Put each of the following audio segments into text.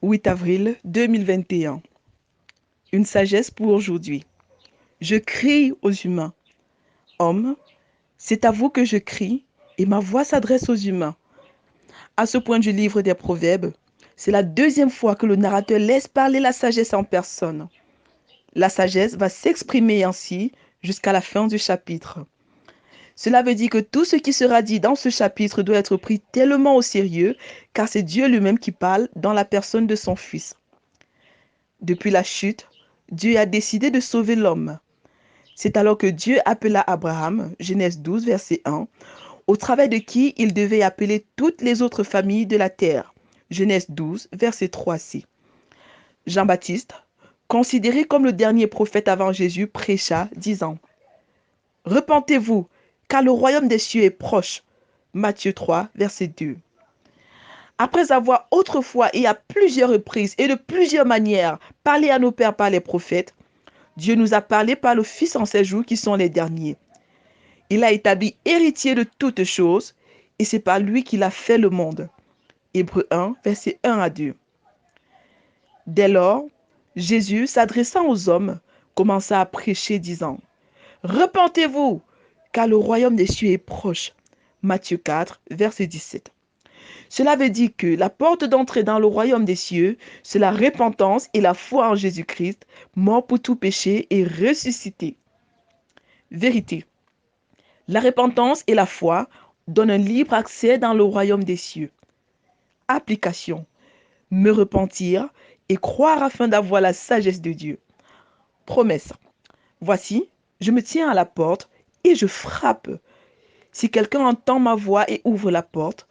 8 avril 2021. Une sagesse pour aujourd'hui. Je crie aux humains. Hommes, c'est à vous que je crie et ma voix s'adresse aux humains. À ce point du livre des Proverbes, c'est la deuxième fois que le narrateur laisse parler la sagesse en personne. La sagesse va s'exprimer ainsi jusqu'à la fin du chapitre. Cela veut dire que tout ce qui sera dit dans ce chapitre doit être pris tellement au sérieux, car c'est Dieu lui-même qui parle dans la personne de son Fils. Depuis la chute, Dieu a décidé de sauver l'homme. C'est alors que Dieu appela Abraham, Genèse 12, verset 1, au travers de qui il devait appeler toutes les autres familles de la terre. Genèse 12, verset 3c. Jean-Baptiste, considéré comme le dernier prophète avant Jésus, prêcha, disant: Repentez-vous, car le royaume des cieux est proche. Matthieu 3, verset 2. Après avoir autrefois et à plusieurs reprises et de plusieurs manières parlé à nos pères par les prophètes, Dieu nous a parlé par le Fils en ces jours qui sont les derniers. Il a établi héritier de toutes choses et c'est par lui qu'il a fait le monde. Hébreux 1, verset 1 à 2. Dès lors, Jésus, s'adressant aux hommes, commença à prêcher, disant: Repentez-vous, car le royaume des cieux est proche. Matthieu 4, verset 17. Cela veut dire que la porte d'entrée dans le royaume des cieux, c'est la repentance et la foi en Jésus-Christ, mort pour tout péché et ressuscité. Vérité. La repentance et la foi donnent un libre accès dans le royaume des cieux. Application. Me repentir et croire afin d'avoir la sagesse de Dieu. Promesse. Voici, je me tiens à la porte et je frappe. Si quelqu'un entend ma voix et ouvre la porte,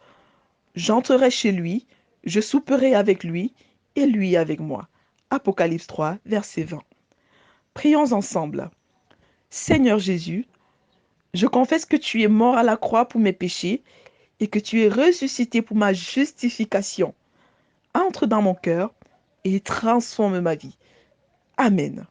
j'entrerai chez lui, je souperai avec lui et lui avec moi. Apocalypse 3, verset 20. Prions ensemble. Seigneur Jésus, je confesse que tu es mort à la croix pour mes péchés et que tu es ressuscité pour ma justification. Entre dans mon cœur et transforme ma vie. Amen.